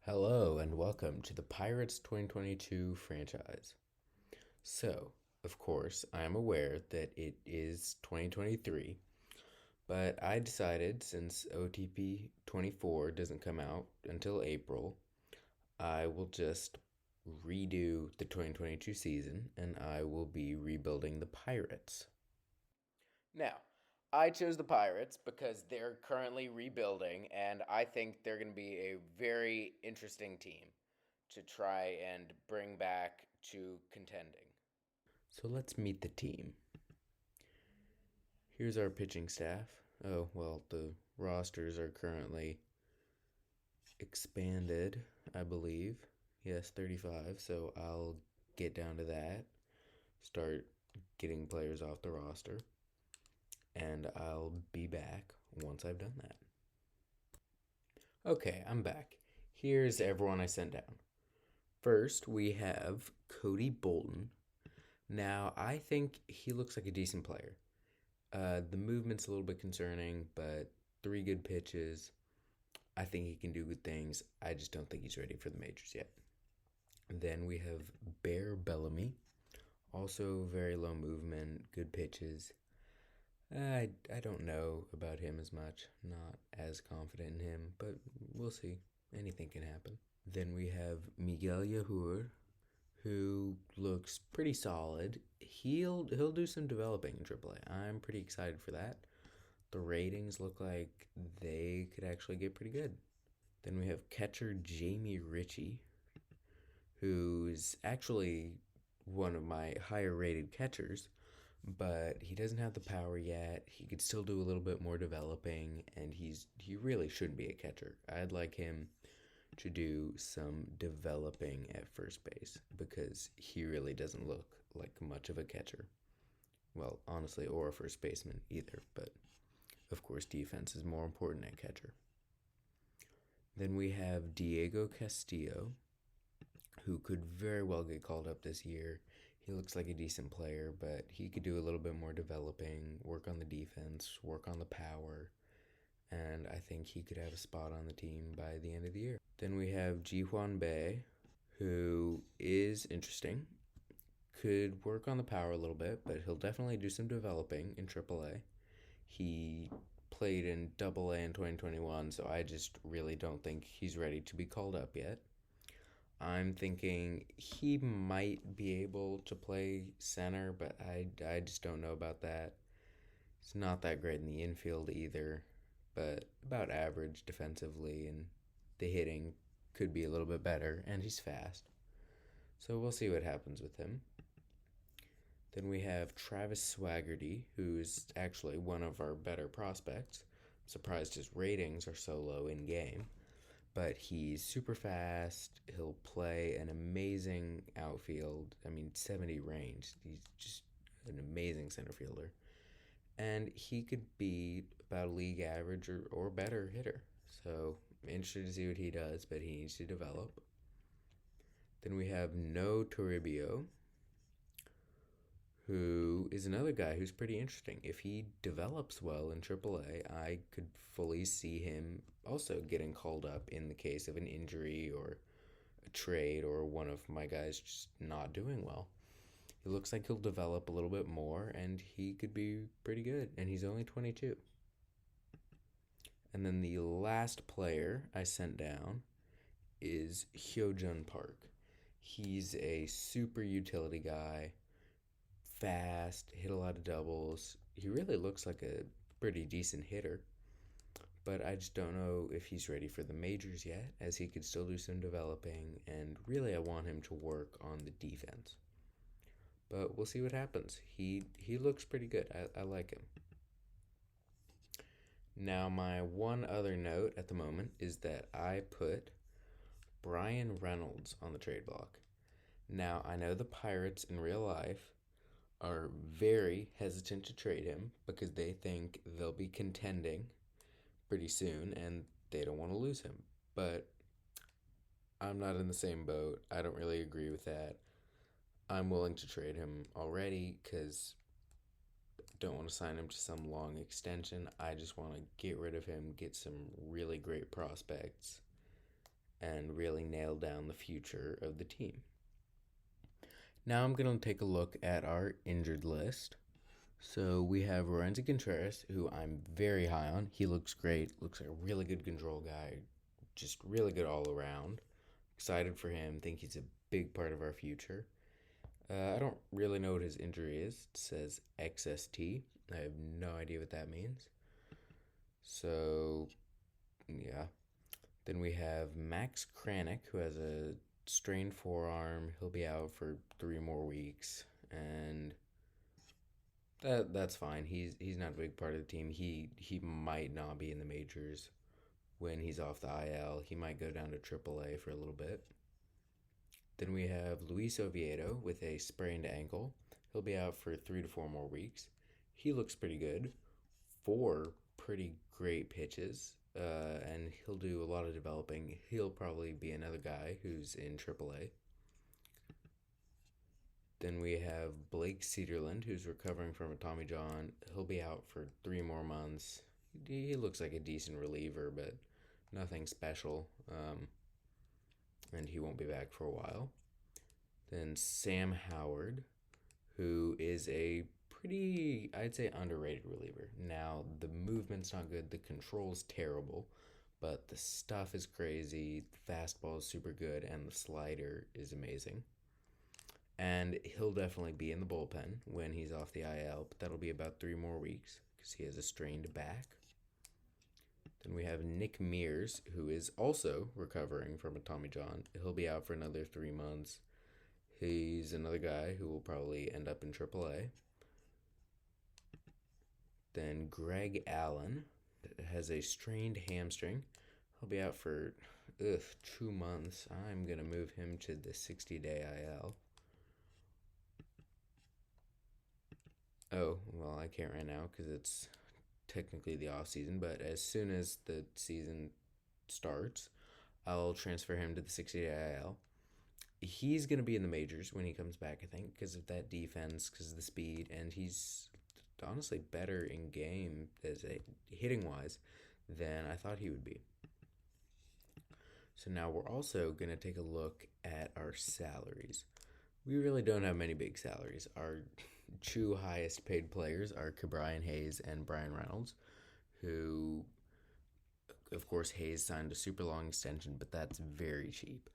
Hello and welcome to the Pirates 2022 franchise. So, of course, I am aware that it is 2023, but I decided since OTP 24 doesn't come out until April, I will just redo the 2022 season and I will be rebuilding the Pirates. Now, I chose the Pirates because they're currently rebuilding, and I think they're going to be a very interesting team to try and bring back to contending. So let's meet the team. Here's our pitching staff. Oh, well, the rosters are currently expanded, I believe. Yes, 35, so I'll get down to that, start getting players off the roster, and I'll be back once I've done that. Okay, I'm back. Here's everyone I sent down. First, we have Cody Bolton. Now, I think he looks like a decent player. The movement's a little bit concerning, but 3 good pitches. I think he can do good things. I just don't think he's ready for the majors yet. Then we have Bear Bellamy. Also, very low movement, good pitches. I don't know about him as much. Not as confident in him, but we'll see. Anything can happen. Then we have Miguel Yahur, who looks pretty solid. He'll do some developing in AAA. I'm pretty excited for that. The ratings look like they could actually get pretty good. Then we have catcher Jamie Ritchie, who's actually one of my higher rated catchers, but he doesn't have the power yet. He could still do a little bit more developing, and he really shouldn't be a catcher. I'd like him to do some developing at first base because he really doesn't look like much of a catcher. Well, honestly, or a first baseman either, but of course, defense is more important at catcher. Then we have Diego Castillo, who could very well get called up this year. He looks like a decent player, but he could do a little bit more developing, work on the defense, work on the power, and I think he could have a spot on the team by the end of the year. Then we have Ji Hwan Bei, who is interesting. Could work on the power a little bit, but he'll definitely do some developing in AAA. He played in AA in 2021, so I just really don't think he's ready to be called up yet. I'm thinking he might be able to play center, but I just don't know about that. He's not that great in the infield either, but about average defensively, and the hitting could be a little bit better, and he's fast. So we'll see what happens with him. Then we have Travis Swaggerty, who's actually one of our better prospects. I'm surprised his ratings are so low in game, but he's super fast. He'll play an amazing outfield. I mean, 70 range. He's just an amazing center fielder. And he could be about a league average or better hitter. So I'm interested to see what he does, but he needs to develop. Then we have No Toribio, who is another guy who's pretty interesting. If he develops well in AAA, I could fully see him also getting called up in the case of an injury or a trade or one of my guys just not doing well. It looks like he'll develop a little bit more and he could be pretty good. And he's only 22. And then the last player I sent down is Hyojun Park. He's a super utility guy, fast, hit a lot of doubles. He really looks like a pretty decent hitter, but I just don't know if he's ready for the majors yet, as he could still do some developing, and really I want him to work on the defense. But we'll see what happens. He looks pretty good. I like him. Now, my one other note at the moment is that I put Brian Reynolds on the trade block. Now, I know the Pirates in real life are very hesitant to trade him because they think they'll be contending pretty soon and they don't want to lose him. But I'm not in the same boat. I don't really agree with that. I'm willing to trade him already because I don't want to sign him to some long extension. I just want to get rid of him, get some really great prospects, and really nail down the future of the team. Now I'm going to take a look at our injured list. So we have Lorenzo Contreras, who I'm very high on. He looks great, looks like a really good control guy, just really good all around. Excited for him, think he's a big part of our future. I don't really know what his injury is. It says XST. I have no idea what that means. So, yeah. Then we have Max Kranick, who has a strained forearm. He'll be out for 3 more weeks, and that's fine. He's not a big part of the team. He might not be in the majors when he's off the IL. He might go down to AAA for a little bit. Then we have Luis Oviedo with a sprained ankle. He'll be out for 3 to 4 more weeks. He looks pretty good. 4 pretty great pitches, and he'll do a lot of developing. He'll probably be another guy who's in AAA. Then we have Blake Cederland, who's recovering from a Tommy John. He'll be out for 3 more months. He looks like a decent reliever, but nothing special. And he won't be back for a while. Then Sam Howard, who is a pretty, I'd say, underrated reliever. Now, the movement's not good, the control's terrible, but the stuff is crazy, the fastball is super good, and the slider is amazing. And he'll definitely be in the bullpen when he's off the IL, but that'll be about 3 more weeks because he has a strained back. Then we have Nick Mears, who is also recovering from a Tommy John. He'll be out for another 3 months. He's another guy who will probably end up in AAA. Then Greg Allen has a strained hamstring. He'll be out for 2 months. I'm going to move him to the 60-day IL. Oh, well, I can't right now because it's technically the off season, but as soon as the season starts, I'll transfer him to the 60-day IL. He's going to be in the majors when he comes back, I think, because of that defense, because of the speed, and he's honestly better in game as a hitting wise than I thought he would be. So now we're also going to take a look at our salaries. We really don't have many big salaries. Our 2 highest paid players are Ke'Bryan Hayes and Brian Reynolds, who, of course, Hayes signed a super long extension, but that's very cheap.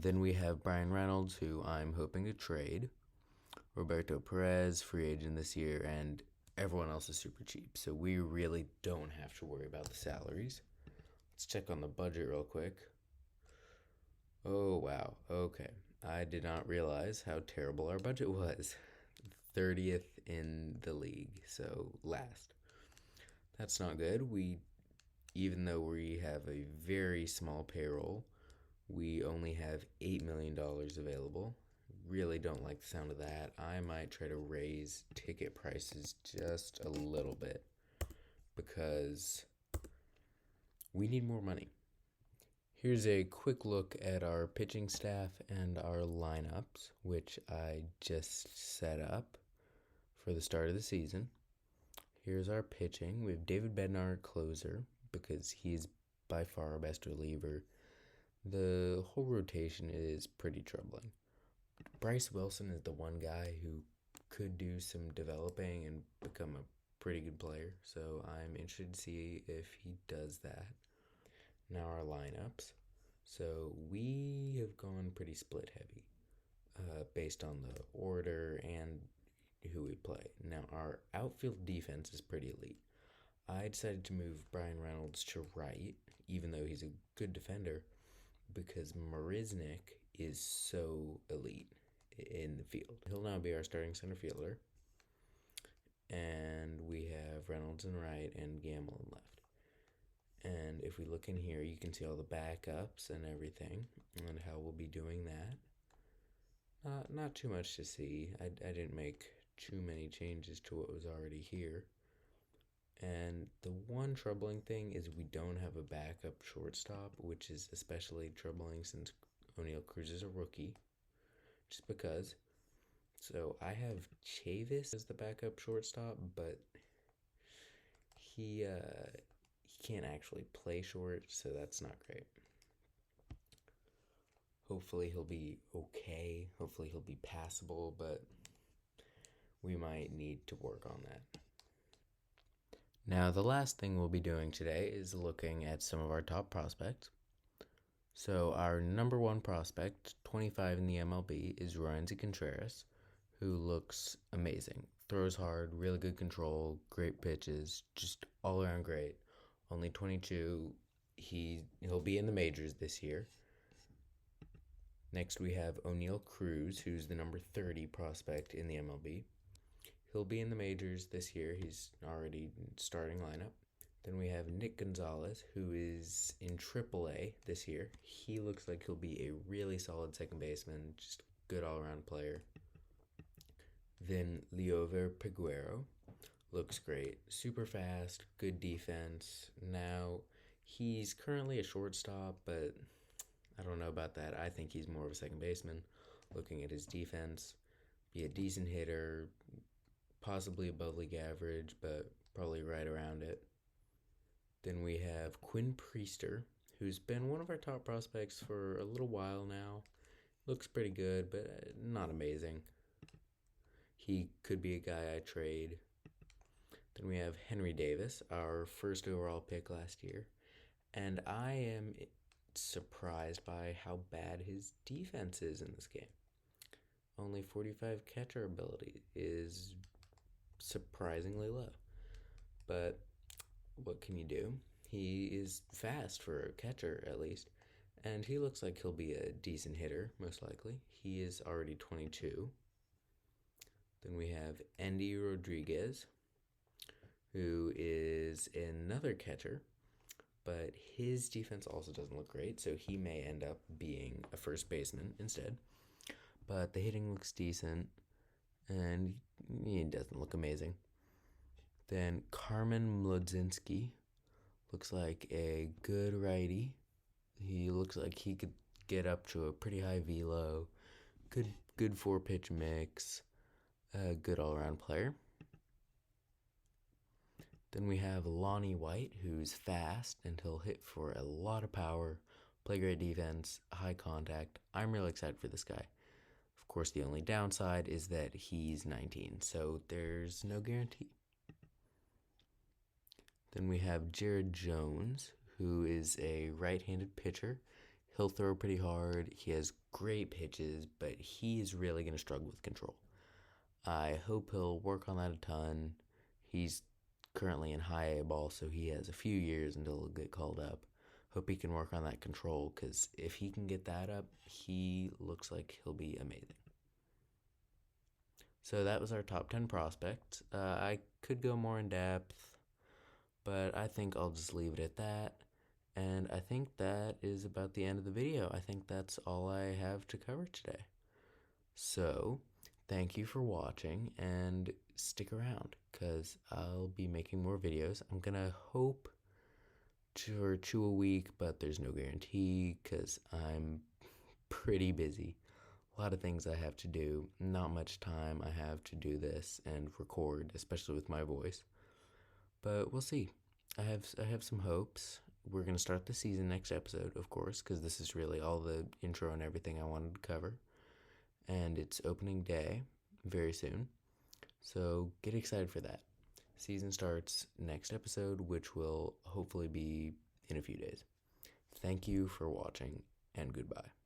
Then we have Brian Reynolds, who I'm hoping to trade. Roberto Perez, free agent this year, and everyone else is super cheap. So we really don't have to worry about the salaries. Let's check on the budget real quick. Oh, wow. Okay. I did not realize how terrible our budget was. 30th in the league, so last. That's not good. Even though we have a very small payroll, we only have $8 million available. Really don't like the sound of that. I might try to raise ticket prices just a little bit because we need more money. Here's a quick look at our pitching staff and our lineups, which I just set up for the start of the season. Here's our pitching. We have David Bednar, closer, because he's by far our best reliever. The whole rotation is pretty troubling. Bryce Wilson is the one guy who could do some developing and become a pretty good player, so I'm interested to see if he does that. Now our lineups. So we have gone pretty split heavy based on the order and who we play. Now our outfield defense is pretty elite. I decided to move Brian Reynolds to right, even though he's a good defender, because Marisnik is so elite in the field. He'll now be our starting center fielder. And we have Reynolds in right and Gamble in left. And if we look in here, you can see all the backups and everything and how we'll be doing that. Not too much to see. I didn't make too many changes to what was already here. And the one troubling thing is we don't have a backup shortstop, which is especially troubling since O'Neal Cruz is a rookie. Just because. So I have Chavis as the backup shortstop, but he can't actually play short, so that's not great. Hopefully he'll be okay. Hopefully he'll be passable, but we might need to work on that. Now, the last thing we'll be doing today is looking at some of our top prospects. So, our number one prospect, 25 in the MLB, is Roansy Contreras, who looks amazing. Throws hard, really good control, great pitches, just all around great. Only 22. He'll be in the majors this year. Next, we have O'Neal Cruz, who's the number 30 prospect in the MLB. He'll be in the majors this year. He's already starting lineup. Then we have Nick Gonzalez, who is in AAA this year. He looks like he'll be a really solid second baseman, just good all-around player. Then Liover Peguero looks great. Super fast, good defense. Now, he's currently a shortstop, but I don't know about that. I think he's more of a second baseman. Looking at his defense, be a decent hitter, possibly above league average, but probably right around it. Then we have Quinn Priester, who's been one of our top prospects for a little while now. Looks pretty good, but not amazing. He could be a guy I trade. Then we have Henry Davis, our first overall pick last year. And I am surprised by how bad his defense is in this game. Only 45 catcher ability is surprisingly low. But what can you do? He is fast for a catcher, at least. And he looks like he'll be a decent hitter, most likely. He is already 22. Then we have Andy Rodriguez, who is another catcher, but his defense also doesn't look great, so he may end up being a first baseman instead. But the hitting looks decent, and he doesn't look amazing. Then Carmen Mlodzinski looks like a good righty. He looks like he could get up to a pretty high velo, good four-pitch mix, a good all-around player. Then we have Lonnie White, who's fast, and he'll hit for a lot of power, play great defense, high contact. I'm really excited for this guy. Of course, the only downside is that he's 19, so there's no guarantee. Then we have Jared Jones, who is a right-handed pitcher. He'll throw pretty hard. He has great pitches, but he is really going to struggle with control. I hope he'll work on that a ton. He's currently in high A ball, so he has a few years until he'll get called up. Hope he can work on that control, because if he can get that up, he looks like he'll be amazing. So that was our top 10 prospects. I could go more in depth, but I think I'll just leave it at that. And I think that is about the end of the video. I think that's all I have to cover today. So, thank you for watching, and stick around, because I'll be making more videos. I'm going to hope for 2 a week, but there's no guarantee, because I'm pretty busy. A lot of things I have to do, not much time I have to do this and record, especially with my voice. But we'll see. I have some hopes. We're going to start the season next episode, of course, because this is really all the intro and everything I wanted to cover. And it's opening day very soon. So get excited for that. Season starts next episode, which will hopefully be in a few days. Thank you for watching, and goodbye.